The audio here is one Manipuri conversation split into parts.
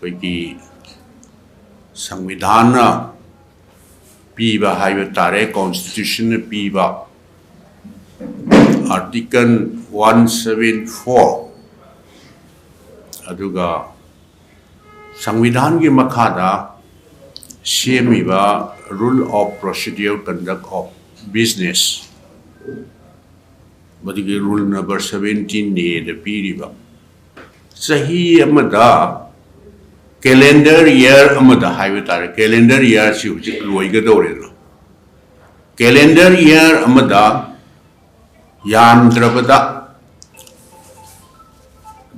की संविधान पीबा हाइबा तारे कॉन्स्टिट्यूशन पीबा आर्टिकल 174 अदुगा संविधान की मखादा सेमीबा rule of procedure conduct of business मदुगी रूल नंबर 17 ने द पीरिबा सही अमदा कैलेंडर ईयर अमदा हाइबा तारे कैलेंडर ईयर सि हुजिक लोइगदौरेनो कैलेंडर ईयर अमदा यामद्रबदा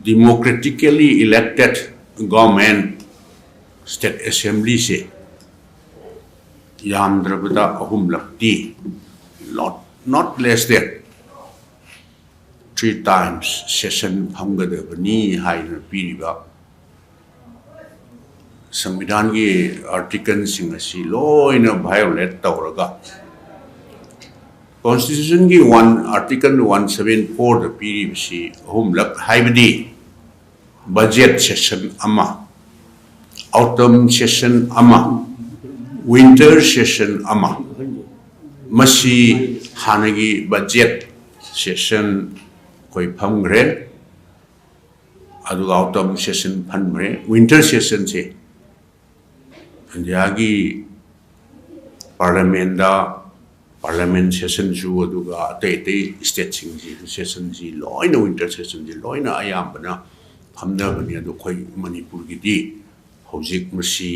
democratically elected government state assembly से यामद्रबदा अहुम लगती not less than 3 times session फंगदबनी हाइना पीरिबा संविधान की आर्टिकल सिंह असी लोइना वायोलेट तौरगा Constitution की आर्टिकल 174 द पीरिबसी अहुम लग हाइबदी बजेट सेशन अमा autumn session ama winter session ama masi hanagi budget session koi phamgre adu autumn session phamgre winter session se anjagi parliament session ju aduga ate state sing ji session ji loina winter session ji loina ayambana phamna bani adu koi manipur gi di hojik masi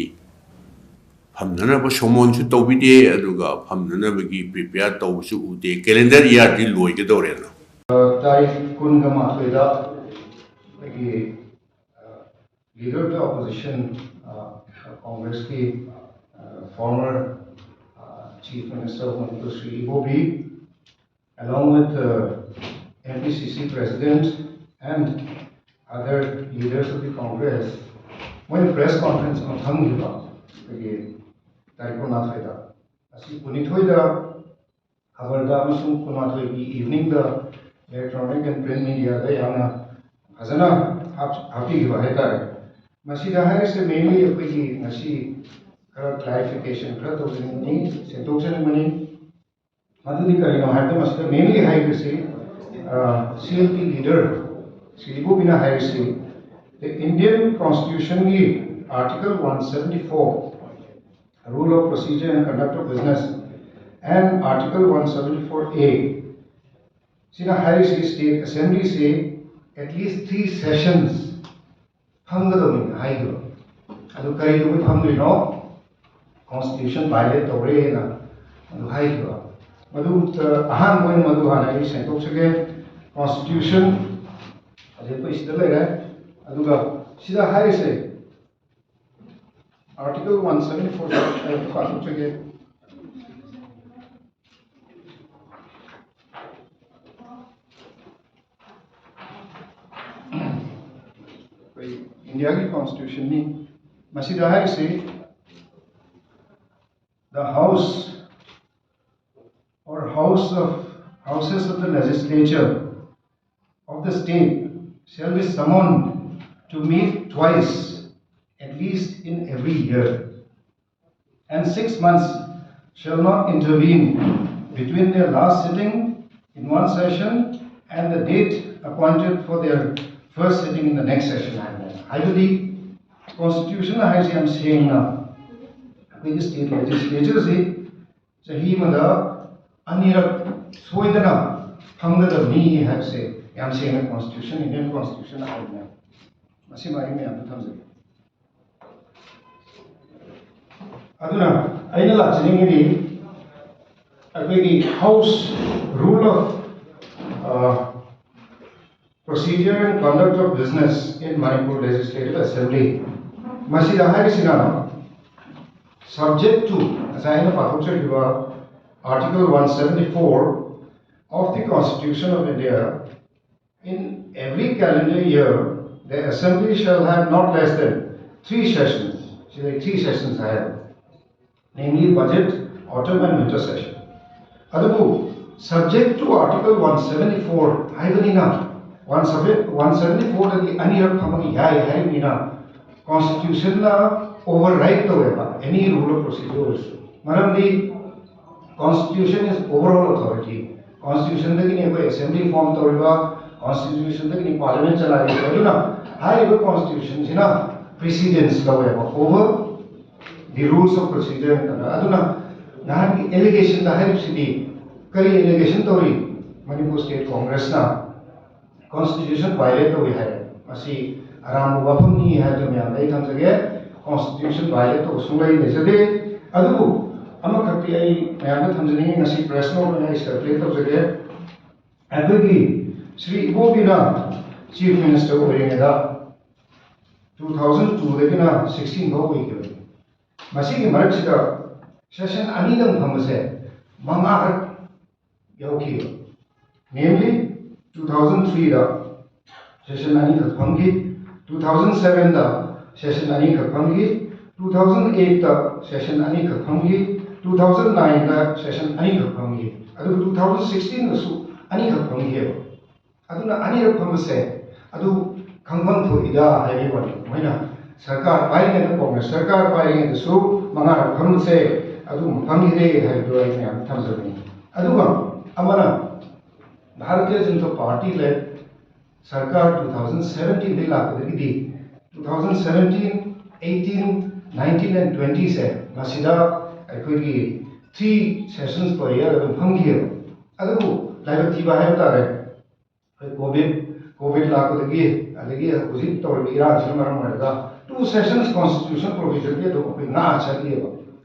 phamna ba somon chu tobide aduga phamna ba gi prepare to su ude calendar year di loi ge dore na tarikh kun ga ma khoida gi leader of the opposition congress ki former chief minister Manipur Sri Ibobi along with MPCC president and other leaders of the congress when press conference on thangiba again tarikh na thaida asi punithoida khabarda amasung kunathoi ki evening the electronic and print media da yana hazana happy giba hai tare masida hai se mainly apki ngasi kara clarification kara to ni sentoction mani madudi karino haide masida mainly hai se CLP leader Sri Bina hai se the Indian Constitution ki Article 174 Rule of Procedure and Conduct of Business and Article 174A Sina hai se State Assembly se at least 3 sessions phanggadoni hai go adu kari do phangri no Constitution violate tore na adu hai go madu ahan moin madu hanai sentok sege Constitution अजे कोई इधर लग रहा है अदुगा सीधा हाई से आर्टिकल 174 फालतू चके कोई इंडिया की कॉन्स्टिट्यूशन में मसीदा हाई से the houses of the legislature of the state shall be summoned to meet twice at least in every year and 6 months shall not intervene between their last sitting in one session and the date appointed for their first sitting in the next session. I believe constitution has I am saying now the state legislature se chahi mada anirak soidana phangda ni have say I am saying the Constitution, Indian Constitution, I am saying Aduna, I know the House Rule of Procedure and Conduct of Business in Manipur Legislative Assembly. Masida Harisina, subject to, as I know, Article 174 of the Constitution of India. In every calendar year, the Assembly shall have not less than 3 sessions. See, like 3 sessions I have, namely budget, autumn and winter session. Adabu, subject to Article 174, I believe 174 the annual Pamaki Yai Harimina, constitution override any rule of procedure. Madam, the constitution is overall authority. Constitution the assembly form constitution the parliament high constitution precedence over the rules of procedure. Aduna allegation city kari allegation Manipur State Congress na constitution violate masi aram wafam ni hai to myam dai tham jage constitution violate to sungai de jade adu ama khati ai myam tham jani ngasi press note na circulate to jage abegi Sri Ibobina Chief Minister oringeda 2002 dekina 16 go week masi ki marak sida session ani dam thamase manga yauki namely 2003 da session ani khathamgi 2007 da session ani khathamgi 2008 da session ani khathamgi 2009 da session ani khathamgi adu 2016 da su ani khathamgi aduna ani rakhamase adu khangphang thoida hai wani moina sarkar pai ne Congress sarkar pai ne su manga rakhamse adu maphangi de hai do ai me thamjani aduga amana Bharatiya Janata Party led Sarkar 2017 de la 2017, 18, 19 and 20 se masida akhoi 3 sessions per year phamgi adu laiba thiba hai tare covid la ko degi adegi huji tor ira chimar marga 2 sessions constitution provision ke do na chali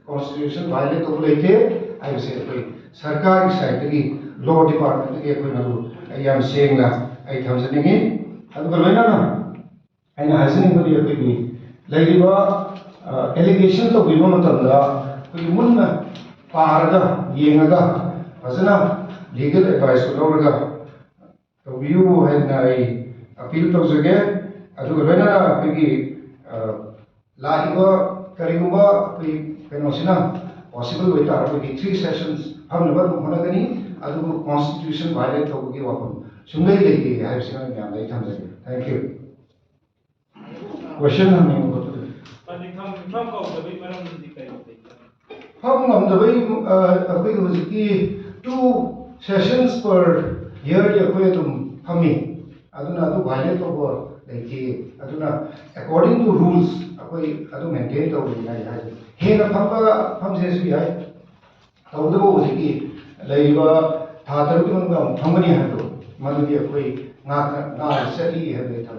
constitution violate to leke I say sarkar side ki law department ke koi naru ayam seng la ai thamjani ngi adu loina na aina hasini ko ye koi laiba allegation to bibo matamda koi munna parga yengaga asana legal advice lawraga to view hai na ai appeal to jage adu loina na koi laiba karigumba koi penosina possible with our 3 sessions हम नंबर होना कनी अदु constitution violate हो गई वापन सुनने लेके है सिंह ने आंदे थम से थैंक यू क्वेश्चन हम नहीं होता पानी हम का दबई मरम दिखाई हम दबई अभी हुजकी 2 sessions per year ये कोई तुम हमी अदुना अदु violate हो लेके अदुना according to rules कोई अदु maintain तो नहीं है हे ना हम जैसे भी है तौदबो उसी लैबा था तरु की मंगा फंगनी है तो मधुदी कोई ना ना सरी है बे थम